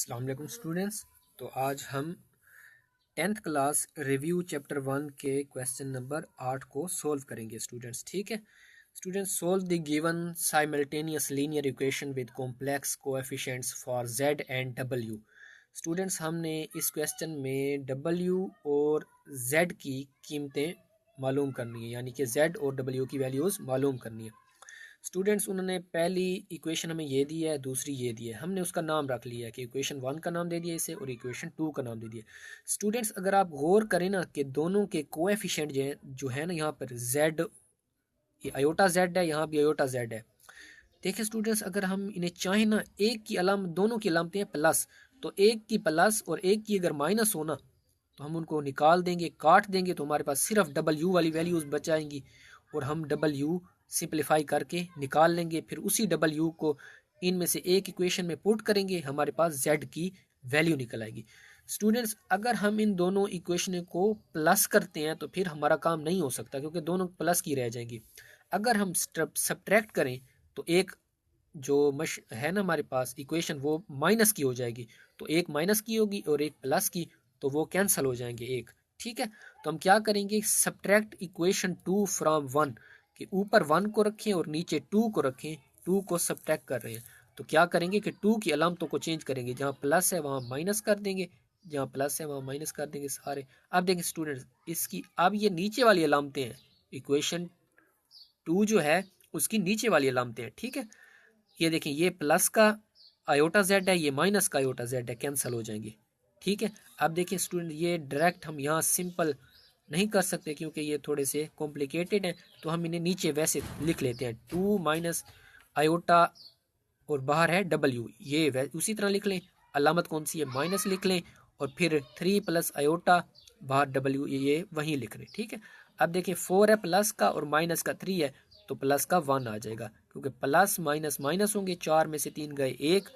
अस्सलाम वालेकुम स्टूडेंट्स। तो आज हम 10th क्लास रिव्यू चैप्टर 1 के क्वेश्चन नंबर 8 को सोल्व करेंगे स्टूडेंट्स। ठीक है students, solve the given simultaneous linear equation with complex coefficients for z and w। Students, हमने इस क्वेश्चन में w और z की कीमतें मालूम करनी है, यानी कि z और w की वैल्यूज़ मालूम करनी है। स्टूडेंट्स, उन्होंने पहली इक्वेशन हमें ये दी है, दूसरी ये दी है, हमने उसका नाम रख लिया है कि इक्वेशन 1 का नाम दे दिया इसे और इक्वेशन 2 का नाम दे दिया। स्टूडेंट्स, अगर आप गौर करें ना कि दोनों के कोएफिशिएंट जो है ना, यहाँ पर z, ये आयोटा z है, यहाँ भी आयोटा z है। देखिए स्टूडेंट्स, अगर हम इन्हें चाहें ना, एक की अलाम दोनों की अलामतें हैं प्लस, तो एक की प्लस और एक की अगर माइनस हो ना, तो हम उनको निकाल देंगे, काट देंगे, तो हमारे पास सिर्फ w वाली वैल्यूज़ बच जाएंगी और हम w सिंप्लीफाई करके निकाल लेंगे। फिर उसी w को इनमें से एक इक्वेशन में पुट करेंगे, हमारे पास z की वैल्यू निकल आएगी। स्टूडेंट्स, अगर हम इन दोनों इक्वेशन को प्लस करते हैं तो फिर हमारा काम नहीं हो सकता, क्योंकि दोनों प्लस की रह जाएंगी। अगर हम सब्ट्रैक्ट करें तो एक जो है ना हमारे पास इक्वेशन, वो माइनस की हो जाएगी, तो एक माइनस की होगी और एक प्लस की, तो वो कैंसिल हो जाएंगे एक। ठीक है, तो हम क्या करेंगे, सब्ट्रैक्ट इक्वेशन 2 फ्रॉम 1, कि ऊपर 1 को रखें और नीचे 2 को रखें, 2 को सब्ट्रैक्ट कर रहे हैं, तो क्या करेंगे कि 2 की अलामतों को चेंज करेंगे, जहाँ प्लस है वहाँ माइनस कर देंगे, जहाँ प्लस है वहाँ माइनस कर देंगे सारे। अब देखिए स्टूडेंट्स, इसकी अब ये नीचे वाली अलामतें हैं, इक्वेशन 2 जो है उसकी नीचे वाली अलामतें हैं। ठीक है, ये देखें, ये प्लस का आयोटा z है, ये माइनस का आयोटा z है, कैंसिल हो जाएंगे। ठीक है, अब देखिए स्टूडेंट, ये डायरेक्ट हम यहाँ सिंपल नहीं कर सकते क्योंकि ये थोड़े से कॉम्प्लिकेटेड हैं, तो हम इन्हें नीचे वैसे लिख लेते हैं, 2 माइनस आयोटा और बाहर है w, ये उसी तरह लिख लें, अलामत कौन सी है, माइनस लिख लें, और फिर 3 प्लस आयोटा बाहर w, ये वहीं लिख लें। ठीक है, अब देखिए 4 है प्लस का और माइनस का 3 है, तो प्लस का 1 आ जाएगा, क्योंकि प्लस माइनस माइनस होंगे, 4 में से 3 गए 1।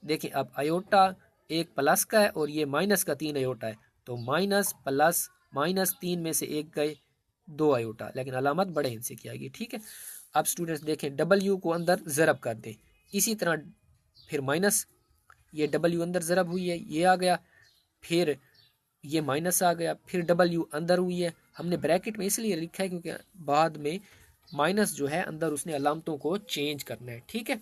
देखिए अब आयोटा एक प्लस का है और ये माइनस का 3 आयोटा है, तो माइनस प्लस माइनस 3 में से 1 गए 2 आयोटा, लेकिन अलामत बड़े हिस्से की आएगी। ठीक है, अब स्टूडेंट्स देखें, w को अंदर ज़रब कर दें, इसी तरह फिर माइनस, ये w अंदर ज़रब हुई है, ये आ गया, फिर ये माइनस आ गया, फिर w अंदर हुई है, हमने ब्रैकेट में इसलिए लिखा है क्योंकि बाद में माइनस जो है अंदर उसने अलामतों को चेंज करना है। ठीक है,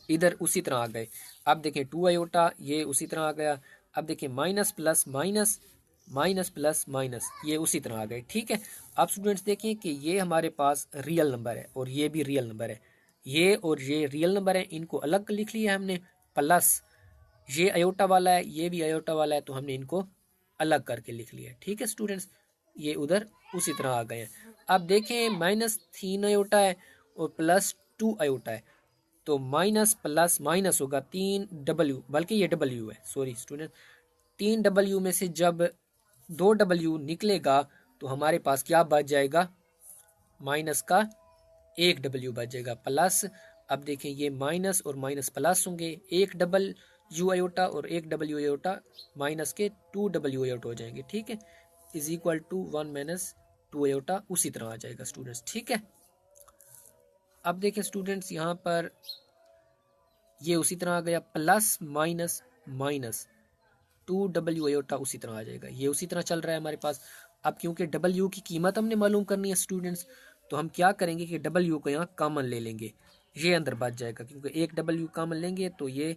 इधर उसी तरह आ गए। अब देखें 2 आयोटा, ये उसी तरह आ गया। अब देखें minus plus minus, minus plus minus, ये उसी तरह आ गए। ठीक है, अब स्टूडेंट्स देखें कि ये हमारे पास रियल नंबर है और ये भी रियल नंबर है, ये और ये रियल नंबर है, इनको अलग लिख लिया हमने, प्लस ये अयोटा वाला है, ये भी अयोटा वाला है, तो हमने इनको अलग करके लिख लिया। ठीक है स्टूडेंट्स, ये उधर उसी तरह आ गए हैं। अब देखें माइनस 3 अयोटा है और प्लस 2 अयोटा है, तो माइनस प्लस माइनस होगा 3w, बल्कि ये w है, सॉरी स्टूडेंट, 3w में से जब 2w निकलेगा तो हमारे पास क्या बच जाएगा, माइनस का 1w बच जाएगा, प्लस। अब देखें ये माइनस और माइनस प्लस होंगे, 1w आयोटा और 1w आयोटा माइनस के 2w आयोटा हो जाएंगे। ठीक है, is equal to 1 minus 2 iota, उसी तरह आ जाएगा स्टूडेंट्स। ठीक है, अब देखें स्टूडेंट्स, यहाँ पर ये उसी तरह आ गया, plus minus minus 2w iota उसी तरह आ जाएगा, ये उसी तरह चल रहा है हमारे पास। अब क्योंकि w की कीमत हमने मालूम करनी है स्टूडेंट्स, तो हम क्या करेंगे कि w को यहाँ कॉमन ले लेंगे, ये अंदर बच जाएगा, क्योंकि एक w कॉमन लेंगे तो ये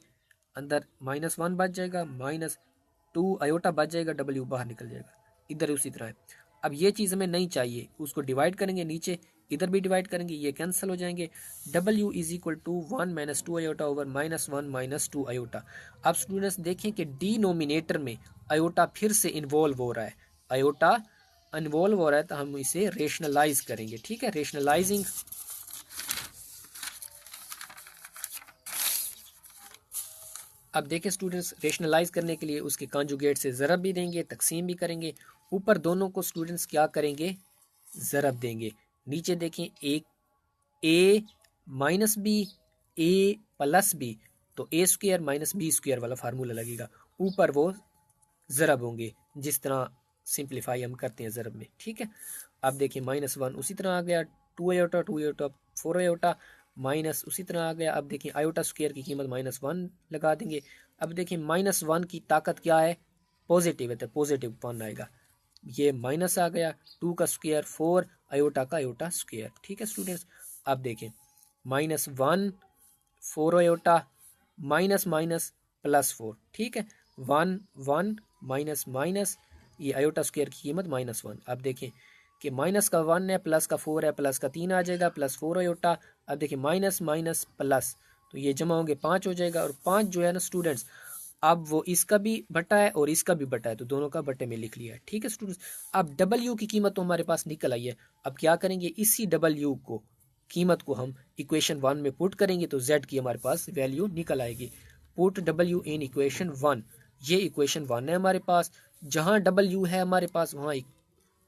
अंदर -1 बच जाएगा, -2 आयोटा बच जाएगा, w बाहर निकल जाएगा, इधर उसी तरह है। अब ये चीज़ हमें नहीं चाहिए, उसको डिवाइड करेंगे नीचे, इधर भी डिवाइड करेंगे, ये कैंसिल हो जाएंगे, w is equal to 1 minus 2 iota over -1 minus 2 iota. अब स्टूडेंट्स देखें कि डिनोमिनेटर में आयोटा फिर से इन्वॉल्व हो रहा है, आयोटा इन्वॉल्व हो रहा है, तो हम इसे रेशनलाइज करेंगे। ठीक है, रेशनलाइजिंग, अब देखें स्टूडेंट्स, रेशनलाइज करने के लिए उसके कॉन्जुगेट से ज़रब भी देंगे, तकसीम भी करेंगे, ऊपर दोनों को स्टूडेंट्स क्या करेंगे, ज़रब देंगे, नीचे देखें एक a minus B, A plus B, तो A square minus B square वाला फार्मूला लगेगा, ऊपर वो ज़रब होंगे जिस तरह सिंप्लीफाई हम करते हैं ज़रब में। ठीक है, अब देखिए -1 उसी तरह आ गया, 2 आयोटा 2 आयोटा 4 आयोटा, माइनस उसी तरह आ गया। अब देखिए आयोटा स्क्वायर की कीमत -1 लगा देंगे। अब देखिए -1 की ताकत क्या है, पॉजिटिव है तो पॉजिटिव 1 आएगा। ये माइनस आ गया, 2 का स्क्वायर 4, आयोटा का आयोटा स्क्वायर। ठीक है स्टूडेंट्स, अब देखें -1 4 आयोटा माइनस माइनस +4। ठीक है, 1 1 माइनस माइनस, ये आयोटा स्क्वायर की कीमत -1। अब देखें कि माइनस का 1 है, प्लस का 4 है, प्लस का 3 आ जाएगा, +4 आयोटा। अब देखिए माइनस माइनस प्लस, तो ये जमा होंगे 5 हो जाएगा। और 5 जो है ना स्टूडेंट्स, अब वो इसका भी बटा है और इसका भी बटा है, तो दोनों का बटे में लिख लिया है। ठीक है स्टूडेंट्स, अब डबल की कीमत तो हमारे पास निकल आई है। अब क्या करेंगे, इसी डबल को कीमत को हम इक्वेशन 1 में पुट करेंगे तो z की हमारे पास वैल्यू निकल आएगी। पुट w इन इक्वेशन 1, ये इक्वेशन 1 है हमारे पास। जहां w है हमारे पास वहां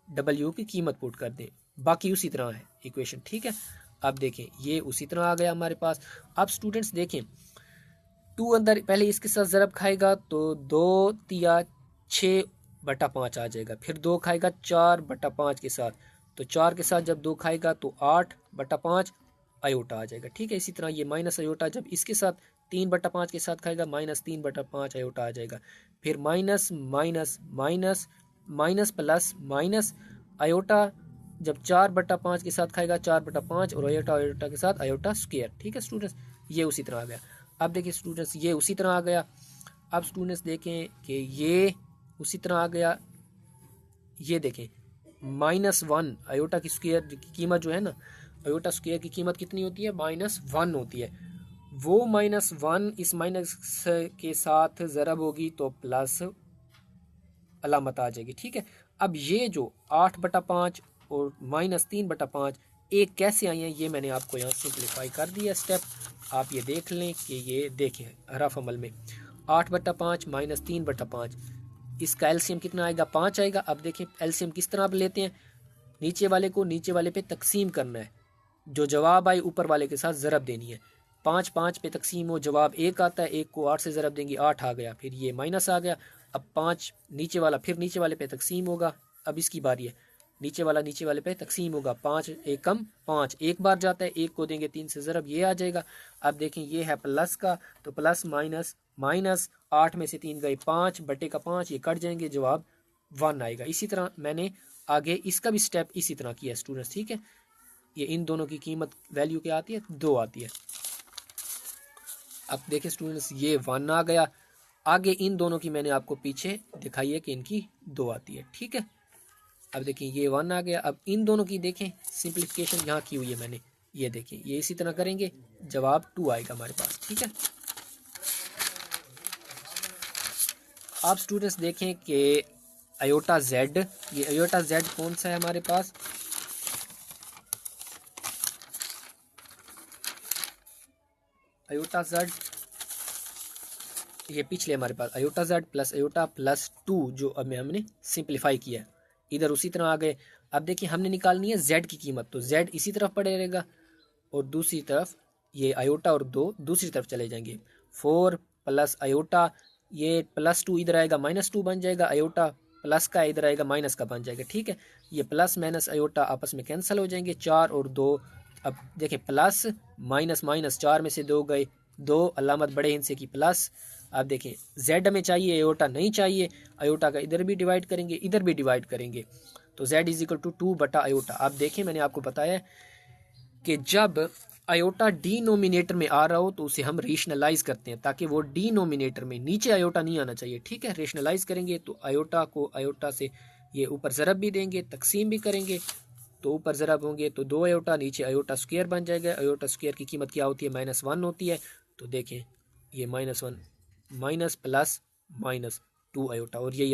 w की कीमत पुट कर दें, बाकी उसी तरह है इक्वेशन। ठीक है, अब देखें ये उसी तरह आ गया हमारे पास। अब स्टूडेंट्स देखें 2 अंदर पहले इसके साथ ज़रब खाएगा तो 2 तिया 6/5 आ जाएगा। फिर 2 खाएगा 4/5 के साथ, तो 4 के साथ जब 2 खाएगा तो 8/5 आयोटा आ जाएगा। ठीक है, इसी तरह ये माइनस आयोटा जब इसके साथ 3/5 के साथ खाएगा -3/5 आयोटा आ जाएगा। फिर minus minus minus minus plus minus iota जब 4/5 के साथ खाएगा 4/5 और आयोटा आयोटा के साथ आयोटा स्क्वायर। ठीक है स्टूडेंट्स, ये उसी तरह आ गया। अब देखिए स्टूडेंट्स ये उसी तरह आ गया। अब स्टूडेंट्स देखें कि ये उसी तरह आ गया। ये देखें -1 आयोटा की स्क्वायर की कीमत जो है ना, आयोटा स्क्वायर की कीमत कितनी होती है, -1 होती है। वो -1 इस माइनस के साथ ज़रब होगी तो प्लस अलामत आ जाएगी। ठीक है, अब ये जो 8/5 और -3/5 एक कैसे आई है, ये मैंने आपको यहाँ सिंप्लीफाई कर दिया स्टेप। आप ये देख लें कि ये देखें रफ अमल में 8/5 -3/5, इसका एलसीएम कितना आएगा, 5 आएगा। अब देखें एलसीएम किस तरह आप लेते हैं, नीचे वाले को नीचे वाले पे तकसीम करना है, जो जवाब आए ऊपर वाले के साथ ज़रब देनी है। 5 5 पे तकसीम हो, जवाब 1 आता है, 1 को 8 से ज़रब देंगे 8 आ गया, फिर ये माइनस आ गया। अब 5 नीचे वाला फिर नीचे वाले पे तकसीम होगा, अब इसकी बारी है, नीचे वाला नीचे वाले पे तकसीम होगा, 5 1 कम 5 एक बार जाता है, 1 को देंगे 3 से ज़रब, ये आ जाएगा। अब देखें ये है प्लस का, तो प्लस माइनस माइनस 8 में से 3 गए 5/5, ये कट जाएंगे, जवाब 1 आएगा। इसी तरह मैंने आगे इसका भी स्टेप इसी तरह किया स्टूडेंट्स। ठीक है, ये इन दोनों की कीमत वैल्यू क्या आती है, 2 आती है। अब देखें स्टूडेंट्स ये 1 आ गया, आगे इन दोनों की मैंने आपको पीछे दिखाई है कि इनकी 2 आती है। ठीक है, अब देखें ये 1 आ गया। अब इन दोनों की देखें सिंप्लीफिकेशन यहाँ की हुई है मैंने, ये देखें ये इसी तरह करेंगे, जवाब 2 आएगा हमारे पास। ठीक है, आप स्टूडेंट्स देखें कि आयोटा जेड, ये आयोटा जेड कौन सा है हमारे पास, आयोटा जेड ये पिछले हमारे पास iota Z plus iota plus 2 जो अब हमने सिंप्लीफाई किया, इधर उसी तरह आ गए। अब देखिए हमने निकालनी है जेड की कीमत, तो जेड इसी तरफ पड़े रहेगा और दूसरी तरफ ये आयोटा और 2 दूसरी तरफ चले जाएंगे। 4 प्लस आयोटा, ये +2 इधर आएगा -2 बन जाएगा, आयोटा प्लस का इधर आएगा माइनस का बन जाएगा। ठीक है, ये प्लस माइनस आयोटा आपस में कैंसिल हो जाएंगे, 4 और 2। अब देखें प्लस माइनस माइनस 4 में से 2 गए, 2 अलामत बड़े हिस्से की प्लस। अब देखें जेड हमें चाहिए, आयोटा नहीं चाहिए, आयोटा का इधर भी डिवाइड करेंगे इधर भी डिवाइड करेंगे, तो z = 2/आयोटा। अब देखें मैंने आपको बताया कि जब आयोटा डिनोमिनेटर में आ रहा हो तो उसे हम रेशनलाइज करते हैं, ताकि वो डिनोमिनेटर में नीचे आयोटा नहीं आना चाहिए। ठीक है, रेशनलाइज करेंगे तो आयोटा को आयोटा से ये ऊपर ज़रब भी देंगे, तकसीम भी करेंगे, तो ऊपर ज़रब होंगे तो 2 आयोटा, नीचे आयोटा स्क्वायर बन जाएगा। आयोटा स्क्वायर की कीमत क्या होती है, -1 होती है, तो देखें ये -1 माइनस प्लस -2 आयोटा, और ये